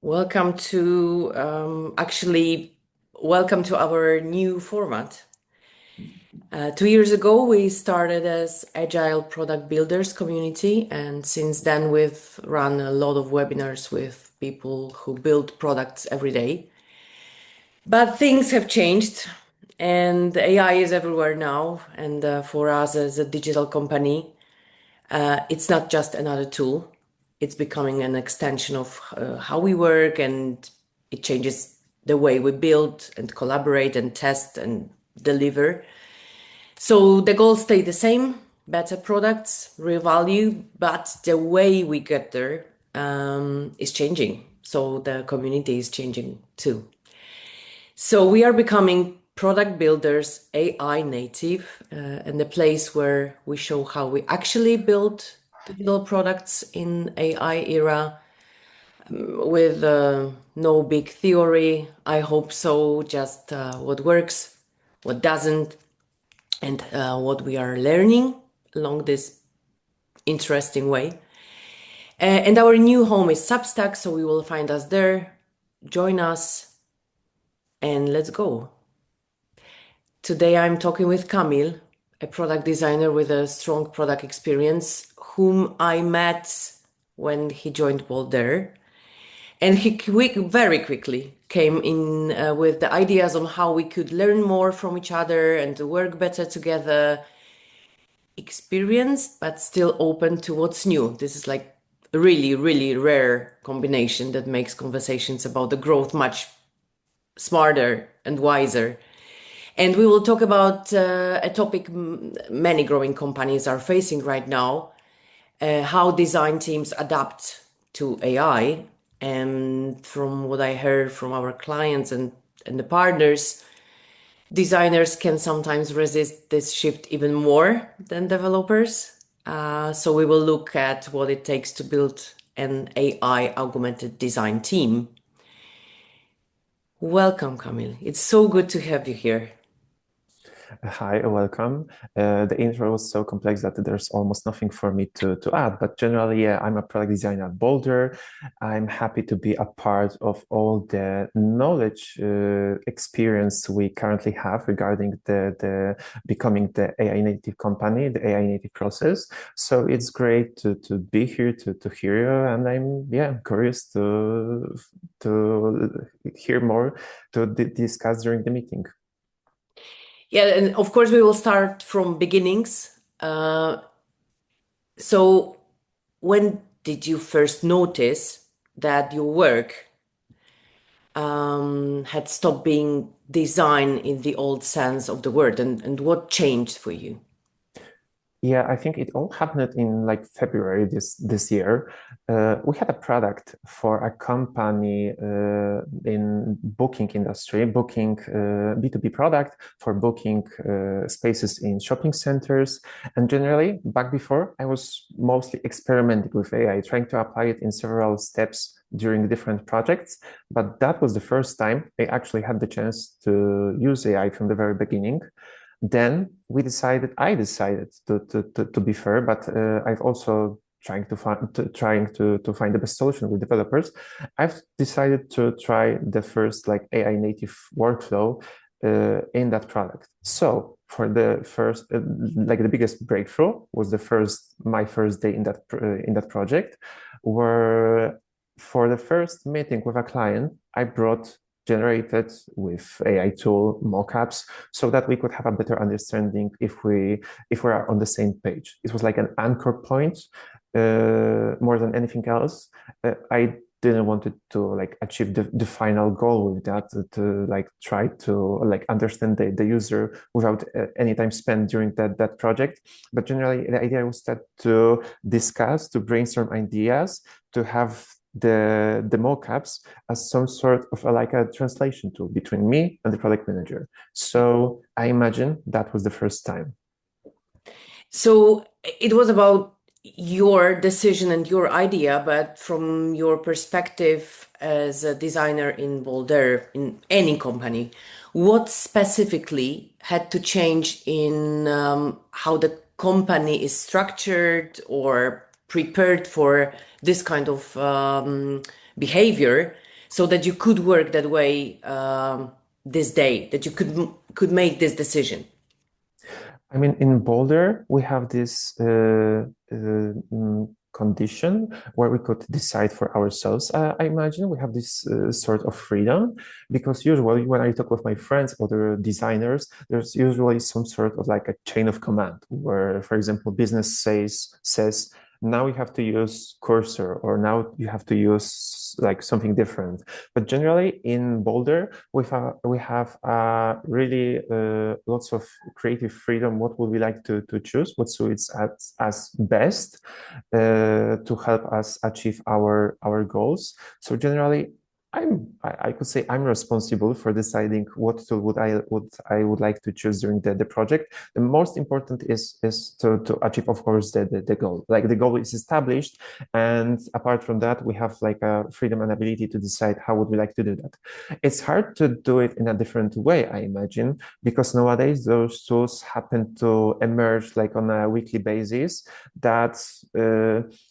Welcome to welcome to our new format. 2 years ago, we started as Agile Product Builders community, and since then, we've run a lot of webinars with people who build products every day. But things have changed, and AI is everywhere now. And for us as a digital company, it's not just another tool. It's becoming an extension of how we work, and it changes the way we build and collaborate and test and deliver. So the goals stay the same, better products, real value, but the way we get there is changing. So the community is changing too. So we are becoming product builders, AI native, and the place where we show how we actually build digital products in AI era with no big theory. I hope so. Just what works, what doesn't, and what we are learning along this interesting way. And our new home is Substack, so you will find us there. Join us and let's go. Today I'm talking with Kamil, a product designer with a strong product experience, whom I met when he joined Boldare. And he very quickly came in with the ideas on how we could learn more from each other and to work better together. Experienced, but still open to what's new. This is like a really, really rare combination that makes conversations about the growth much smarter and wiser. And we will talk about a topic many growing companies are facing right now, how design teams adapt to AI. And from what I heard from our clients and the partners, designers can sometimes resist this shift even more than developers. So we will look at what it takes to build an AI augmented design team. Welcome, Kamil. It's so good to have you here. Hi, welcome. The intro was so complex that there's almost nothing for me to add, but generally, yeah, I'm a product designer at Boulder. I'm happy to be a part of all the knowledge experience we currently have regarding the becoming the AI native company, the AI native process. So it's great to be here to hear you, and I'm curious to hear more to discuss during the meeting. Yeah, and of course we will start from beginnings. So when did you first notice that your work had stopped being design in the old sense of the word, and what changed for you? Yeah, I think it all happened in like February this year. We had a product for a company in booking industry, booking B2B product for booking spaces in shopping centers. And generally, back before, I was mostly experimenting with AI, trying to apply it in several steps during different projects. But that was the first time I actually had the chance to use AI from the very beginning. Then I decided to be fair, but I've also trying to find the best solution with developers. I've decided to try the first like AI native workflow in that product. So for the first, like the biggest breakthrough was my first day in that project, where for the first meeting with a client, I brought generated with AI tool mockups so that we could have a better understanding if we are on the same page. It was like an anchor point more than anything else. I didn't want it to like achieve the final goal with that to like try to like understand the user without any time spent during that project. But generally the idea was that to discuss, to brainstorm ideas, to have the mockups as some sort of like a translation tool between me and the product manager. So I imagine that was the first time. So it was about your decision and your idea, but from your perspective as a designer in Boulder, in any company, what specifically had to change in how the company is structured or prepared for this kind of behavior so that you could work that way this day, that you could make this decision? I mean, in Boulder, we have this condition where we could decide for ourselves. I imagine we have this sort of freedom because usually when I talk with my friends, other designers, there's usually some sort of like a chain of command where, for example, business says now you have to use cursor or now you have to use like something different. But generally in Boulder, we have really lots of creative freedom. What would we like to choose? What suits us best to help us achieve our goals? So generally, I could say I'm responsible for deciding what tool would like to choose during the project. The most important is to achieve, of course, the goal. Like the goal is established, and apart from that, we have like a freedom and ability to decide how would we like to do that. It's hard to do it in a different way, I imagine, because nowadays those tools happen to emerge like on a weekly basis. That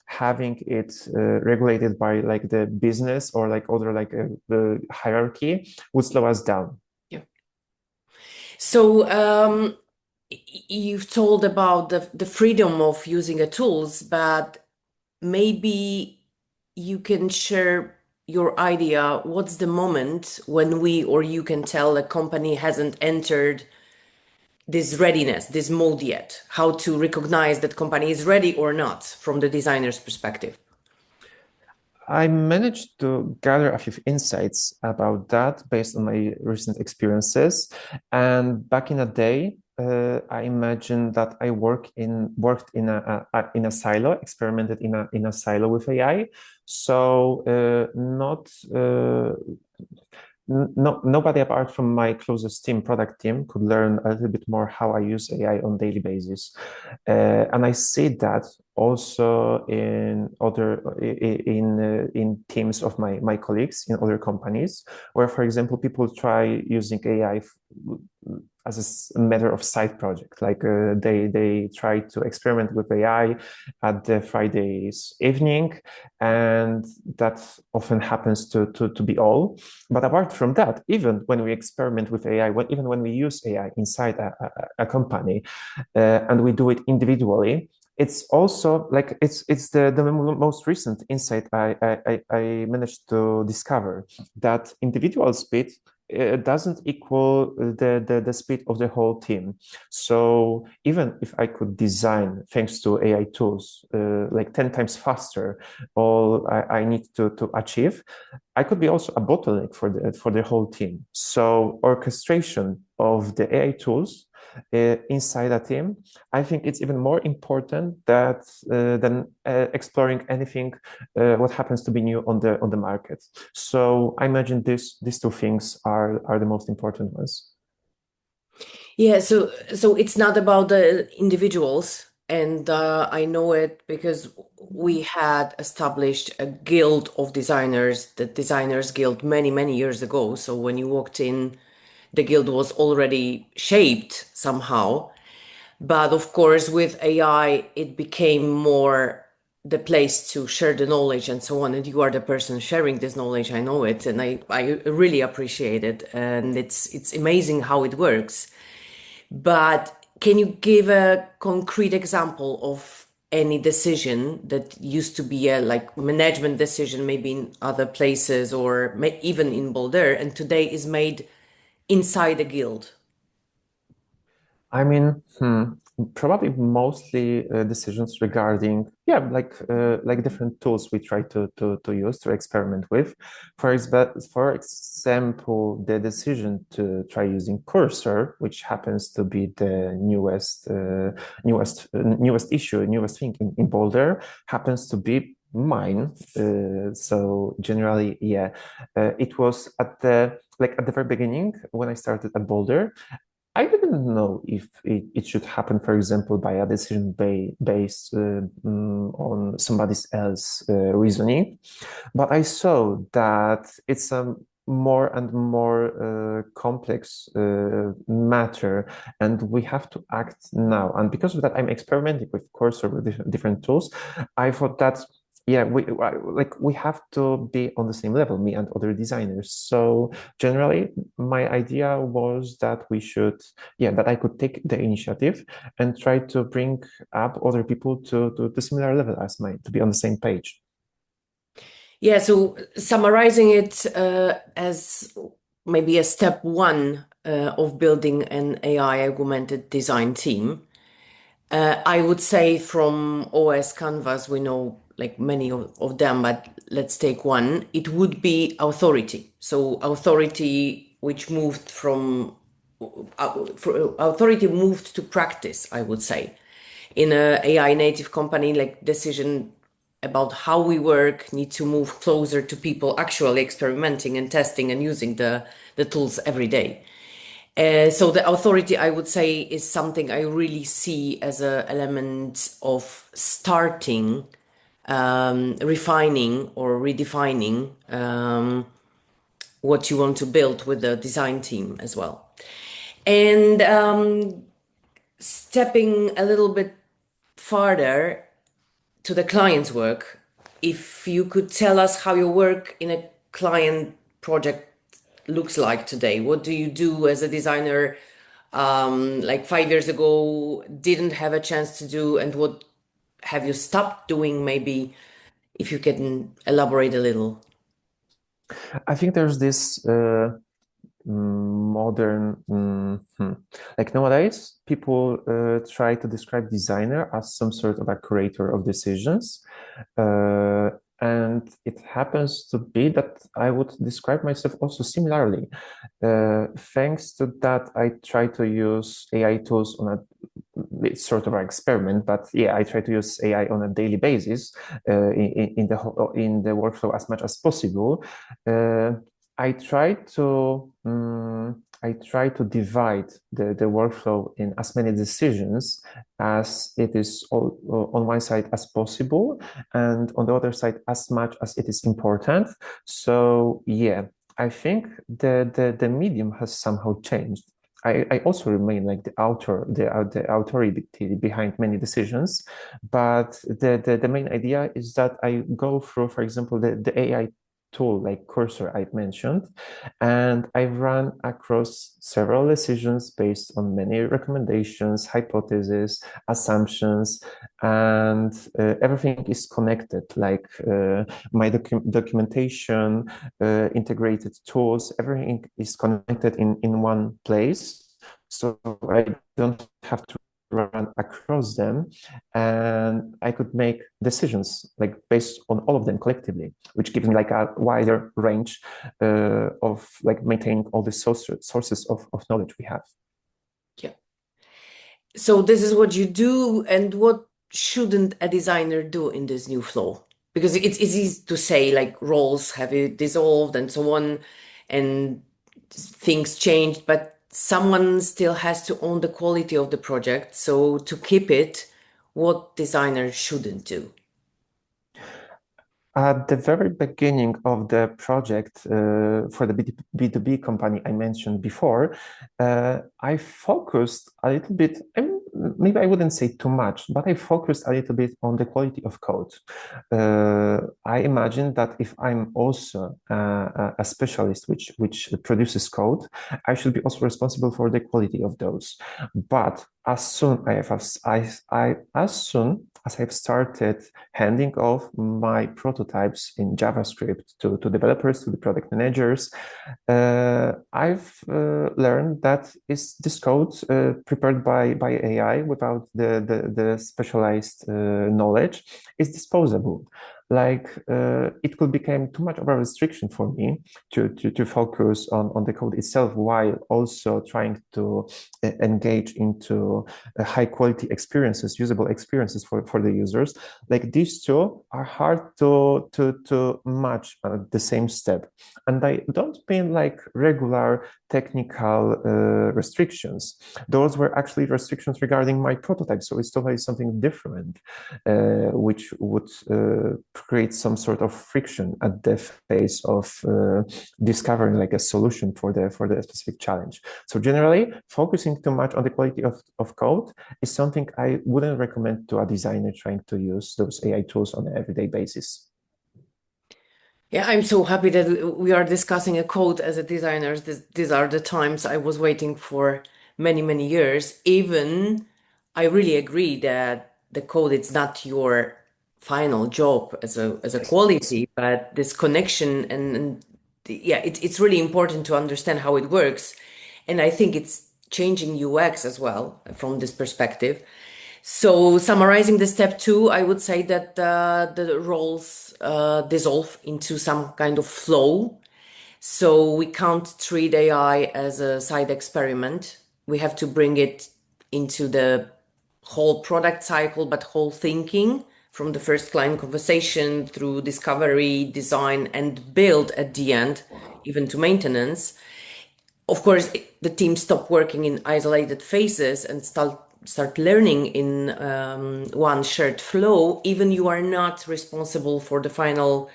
having it regulated by like the business or like other like the hierarchy would slow us down. Yeah. So you've told about the freedom of using a tools, but maybe you can share your idea. What's the moment when we or you can tell a company hasn't entered this readiness, this mode yet? How to recognize that company is ready or not from the designer's perspective? I managed to gather a few insights about that based on my recent experiences. And back in a day, I imagine that I worked in a silo, experimented in a silo with AI. So not no, nobody apart from my closest team, product team, could learn a little bit more how I use AI on daily basis. And I see that also in other in teams of my colleagues in other companies, where, for example, people try using AI as a matter of side project. Like they try to experiment with AI at the Friday's evening, and that often happens to be all. But apart from that, even when we experiment with AI, even when we use AI inside a company, and we do it individually, it's also like it's the most recent insight I managed to discover that individual speed doesn't equal the speed of the whole team. So even if I could design, thanks to AI tools, like 10 times faster, all I need to achieve, I could be also a bottleneck for the whole team. So orchestration of the AI tools inside a team, I think it's even more important than exploring anything what happens to be new on the market. So I imagine these two things are the most important ones. Yeah, so it's not about the individuals, and I know it because we had established a guild of designers, the Designers Guild, many years ago. So when you walked in, the guild was already shaped somehow. But of course, with AI, it became more the place to share the knowledge and so on. And you are the person sharing this knowledge. I know it, and I really appreciate it. And it's amazing how it works. But can you give a concrete example of any decision that used to be a like management decision, maybe in other places or even in Boulder, and today is made inside a guild? I mean, probably mostly decisions regarding, yeah, like different tools we try to use to experiment with. For example, the decision to try using Cursor, which happens to be the newest issue, newest thing in Boulder, happens to be mine. So generally, yeah, it was at the very beginning when I started at Boulder. I didn't know if it should happen, for example, by a decision based on somebody else's reasoning. But I saw that it's a more and more complex matter, and we have to act now. And because of that, I'm experimenting with course or with different tools. I thought that Yeah, we have to be on the same level, me and other designers. So generally, my idea was that we should, yeah, that I could take the initiative and try to bring up other people to the similar level as mine, to be on the same page. Yeah, so summarizing it as maybe a step one of building an AI augmented design team, I would say from OS Canvas, we know like many of them, but let's take one. It would be authority. So authority, which moved from authority moved to practice, I would say. In a AI native company, like decision about how we work need to move closer to people actually experimenting and testing and using the tools every day. So the authority, I would say, is something I really see as an element of starting, refining or redefining what you want to build with the design team as well. And stepping a little bit farther to the client's work, if you could tell us how your work in a client project looks like today. What do you do as a designer, like 5 years ago, didn't have a chance to do, and what have you stopped doing? Maybe if you can elaborate a little. I think there's this modern like nowadays people try to describe designer as some sort of a creator of decisions, uh, and it happens to be that I would describe myself also similarly. Thanks to that, I try to use AI tools on a, it's sort of an experiment, but yeah, I try to use AI on a daily basis in the workflow as much as possible. uh, I try to divide the workflow in as many decisions as it is on one side as possible, and on the other side as much as it is important. So yeah, I think the medium has somehow changed. I also remain like the authority behind many decisions, but the main idea is that I go through, for example, the AI tool like Cursor I mentioned, and I run across several decisions based on many recommendations, hypotheses, assumptions, and everything is connected, like my documentation, integrated tools, everything is connected in one place. So I don't have to run across them, and I could make decisions like based on all of them collectively, which gives me like a wider range of like maintaining all the sources of knowledge we have. Yeah. So this is what you do, and what shouldn't a designer do in this new flow? Because it's easy to say like roles have it dissolved and so on, and things changed, but someone still has to own the quality of the project. So to keep it, what designer shouldn't do? At the very beginning of the project for the B2B company I mentioned before, I focused a little bit, maybe I wouldn't say too much, but I focused a little bit on the quality of code. I imagine that if I'm also a specialist which produces code, I should be also responsible for the quality of those. But as soon as I've started handing off my prototypes in JavaScript to developers, to the product managers, I've learned that is this code prepared by AI without the specialized knowledge is disposable. Like it could become too much of a restriction for me to focus on the code itself while also trying to engage into high quality experiences, usable experiences for the users. Like these two are hard to match at the same step. And I don't mean like regular technical restrictions. Those were actually restrictions regarding my prototype. So it's totally something different, which would create some sort of friction at the phase of discovering like a solution for the specific challenge. So generally, focusing too much on the quality of code is something I wouldn't recommend to a designer trying to use those AI tools on an everyday basis. Yeah, I'm so happy that we are discussing a code as a designer. These are the times I was waiting for many, many years. Even I really agree that the code is not your final job as a quality, but this connection yeah, it's really important to understand how it works. And I think it's changing UX as well from this perspective. So, summarizing the step two, I would say that the roles dissolve into some kind of flow. So, we can't treat AI as a side experiment. We have to bring it into the whole product cycle, but whole thinking from the first client conversation through discovery, design, and build at the end, even to maintenance. Of course, the teams stop working in isolated phases and start learning in one shared flow. Even you are not responsible for the final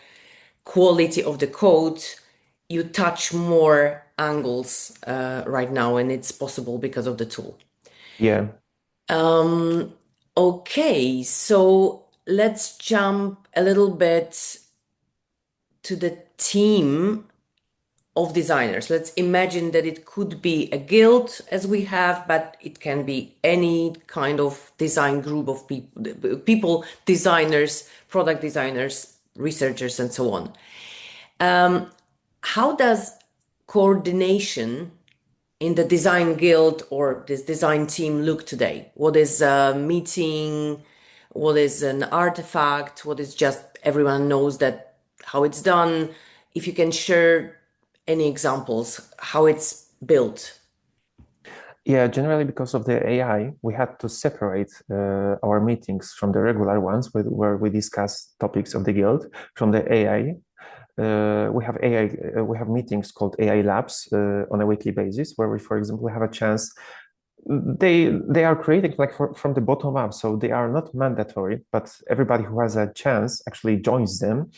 quality of the code, you touch more angles right now, and it's possible because of the tool. Yeah. Okay, so let's jump a little bit to the team of designers. Let's imagine that it could be a guild as we have, but it can be any kind of design group of people, designers, product designers, researchers, and so on. How does coordination in the design guild or this design team look today? What is a meeting? What is an artifact? What is just everyone knows that how it's done? If you can share any examples, how it's built. Yeah, generally because of the AI, we had to separate our meetings from the regular ones where we discuss topics of the guild from the AI. We have meetings called AI labs on a weekly basis where we, for example, have a chance. They are created like from the bottom up, so they are not mandatory, but everybody who has a chance actually joins them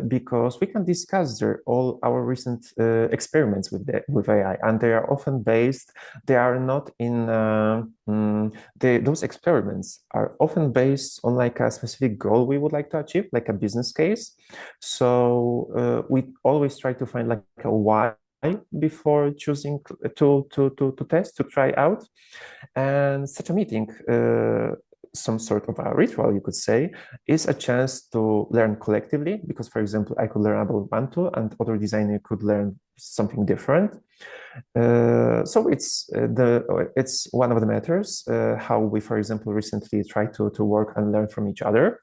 because we can discuss all our recent experiments with AI, and they are often based. They are not in those experiments are often based on like a specific goal we would like to achieve, like a business case. So we always try to find like a why before choosing to test, to try out. And such a meeting, some sort of a ritual, you could say, is a chance to learn collectively. Because, for example, I could learn about one tool, and other designer could learn something different. So it's one of the matters how we, for example, recently tried to work and learn from each other.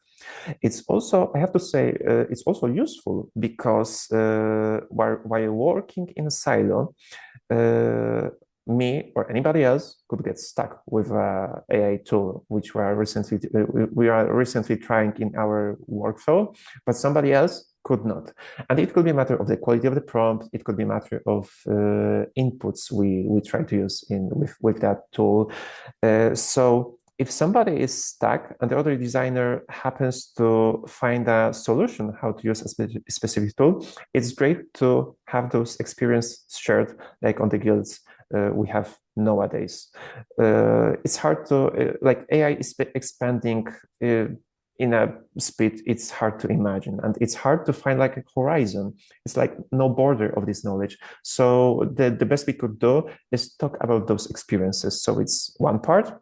It's also, I have to say, it's also useful because while working in a silo, me or anybody else could get stuck with a AI tool, which we are recently trying in our workflow, but somebody else could not. And it could be a matter of the quality of the prompt. It could be a matter of inputs we try to use with that tool. So if somebody is stuck and the other designer happens to find a solution how to use a specific tool, it's great to have those experiences shared, like on the guilds we have nowadays. It's hard to, like AI is expanding in a speed it's hard to imagine, and it's hard to find like a horizon. It's like no border of this knowledge. So the best we could do is talk about those experiences. So it's one part,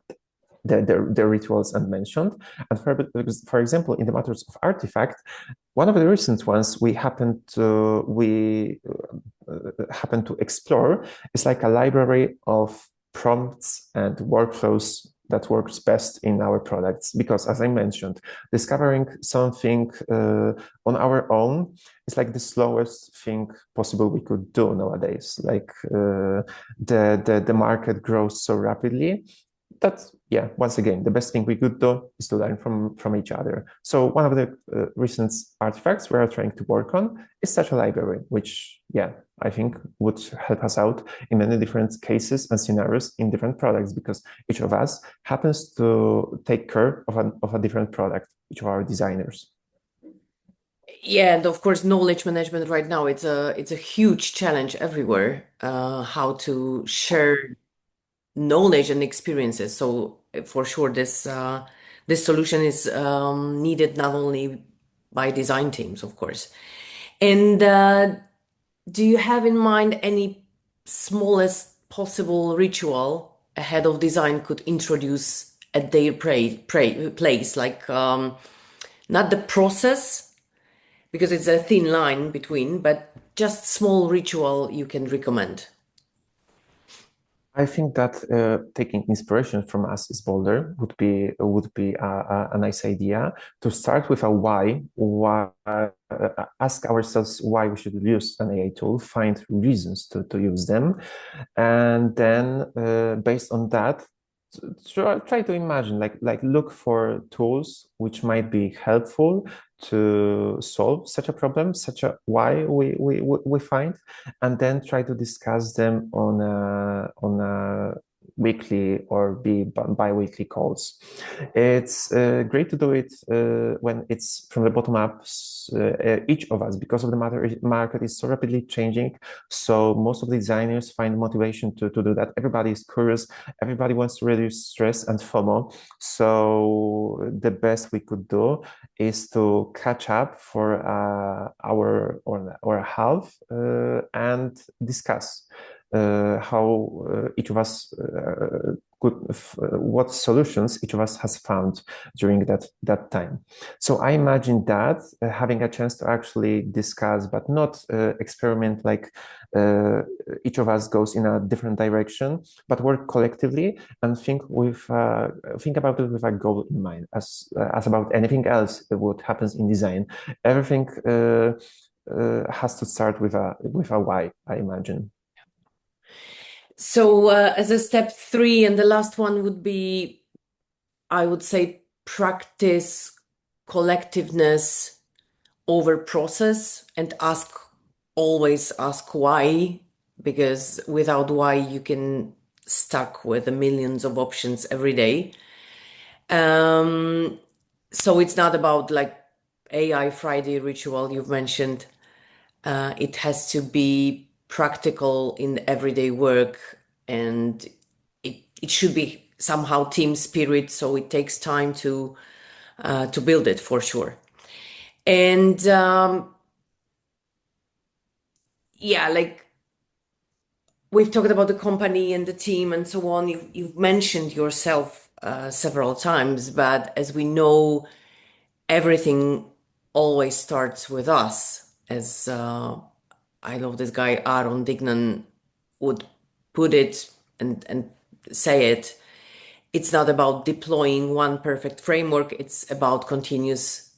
the rituals and mentioned. And for example, in the matters of artifact, one of the recent ones we happened to explore is like a library of prompts and workflows that works best in our products. Because as I mentioned, discovering something on our own is like the slowest thing possible we could do nowadays. Like the market grows so rapidly that, yeah, once again, the best thing we could do is to learn from each other. So one of the recent artifacts we are trying to work on is such a library, which, yeah, I think would help us out in many different cases and scenarios in different products, because each of us happens to take care of a different product, each of our designers. Yeah, and of course, knowledge management right now, it's a huge challenge everywhere, how to share knowledge and experiences. So for sure, this solution is needed not only by design teams, of course. And do you have in mind any smallest possible ritual ahead of design could introduce at their place, like not the process, because it's a thin line between, but just small ritual you can recommend? I think that taking inspiration from us as Boulder would be a nice idea to start with a why. Why ask ourselves why we should use an AI tool, find reasons to use them, and then based on that, try to imagine like look for tools which might be helpful to solve such a problem, such a why we find, and then try to discuss them on a weekly or bi-weekly calls. It's great to do it when it's from the bottom up, each of us, because of the market is so rapidly changing. So most of the designers find motivation to do that. Everybody is curious. Everybody wants to reduce stress and FOMO. So the best we could do is to catch up for hour or a half and discuss how each of us what solutions each of us has found during that time. So I imagine that having a chance to actually discuss, but not experiment like each of us goes in a different direction, but work collectively and think about it with a goal in mind, as about anything else that what happens in design. Everything has to start with a why, I imagine. So, as a step three, and the last one would be, I would say, practice collectiveness over process and always ask why, because without why, you can stuck with the millions of options every day. Um, so it's not about like AI Friday ritual you've mentioned. It has to be practical in everyday work, and it should be somehow team spirit. So it takes time to build it for sure. And yeah, like we've talked about the company and the team and so on. You've mentioned yourself several times, but as we know, everything always starts with us. As I love this guy Aaron Dignan would put it and say it. It's not about deploying one perfect framework. It's about continuous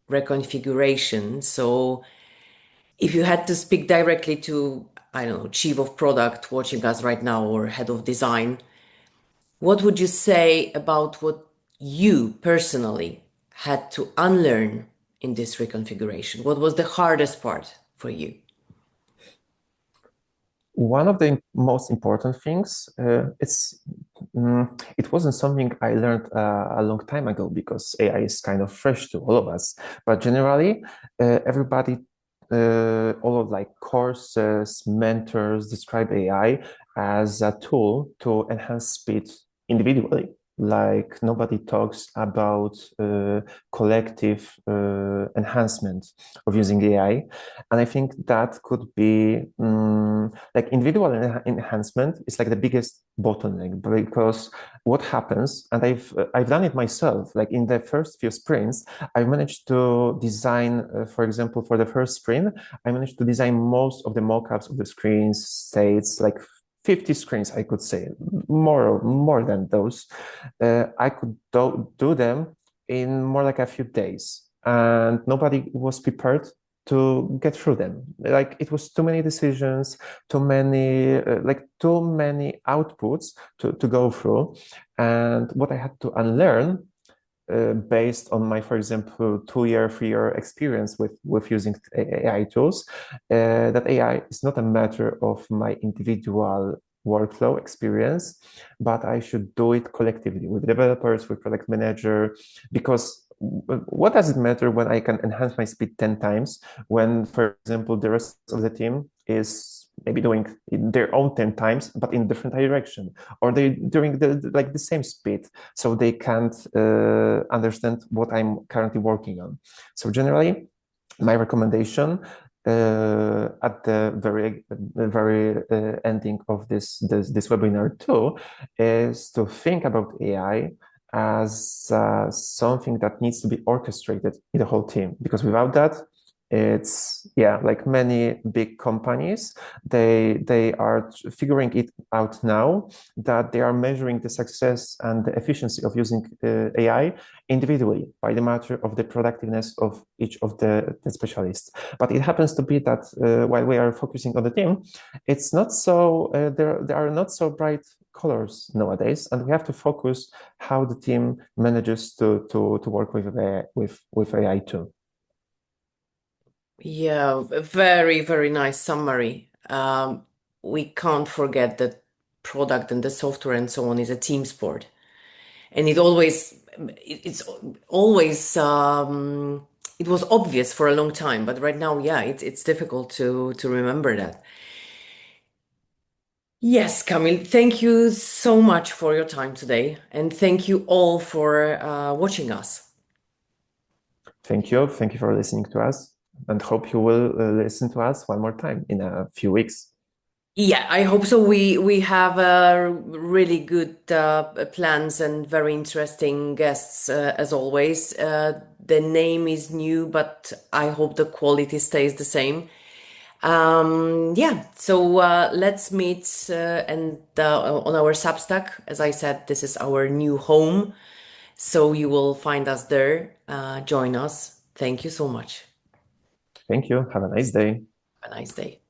reconfiguration. So if you had to speak directly to, I don't know, chief of product watching us right now or head of design, what would you say about what you personally had to unlearn in this reconfiguration? What was the hardest part for you? One of the most important things, it wasn't something I learned a long time ago because AI is kind of fresh to all of us. But generally, everybody, all of like courses, mentors describe AI as a tool to enhance speed individually. Like nobody talks about collective enhancement of using AI. And I think that could be like individual enhancement is like the biggest bottleneck because what happens, and I've done it myself, like in the first few sprints, I managed to design, for example, for the first sprint, I managed to design most of the mockups of the screens, states, like 50 screens, I could say, more than those. I could do them in more like a few days, and nobody was prepared to get through them. Like it was too many decisions, too many outputs to go through. And what I had to unlearn based on my, for example, 2 year, 3 year experience with using AI tools, that AI is not a matter of my individual workflow experience, but I should do it collectively with developers, with product manager, because what does it matter when I can enhance my speed 10 times when, for example, the rest of the team is maybe doing their own 10 times, but in different direction, or they doing the same speed, so they can't understand what I'm currently working on. So generally, my recommendation at the very ending of this webinar too is to think about AI as something that needs to be orchestrated in the whole team, because without that, it's like many big companies, they are figuring it out now, that they are measuring the success and the efficiency of using AI individually by the matter of the productiveness of each of the specialists. But it happens to be that while we are focusing on the team, it's not so there are not so bright colors nowadays, and we have to focus how the team manages to work with AI too. Yeah, a very, very nice summary. We can't forget that product and the software and so on is a team sport. And it's always, it was obvious for a long time, but right now, yeah, it's difficult to remember that. Yes, Kamil, thank you so much for your time today, and thank you all for watching us. Thank you for listening to us, and hope you will listen to us one more time in a few weeks. Yeah, I hope so. We have really good plans and very interesting guests as always. The name is new, but I hope the quality stays the same. Yeah, so let's meet and on our Substack. As I said, this is our new home, so you will find us there. Join us. Thank you so much. Thank you. Have a nice day. Have a nice day.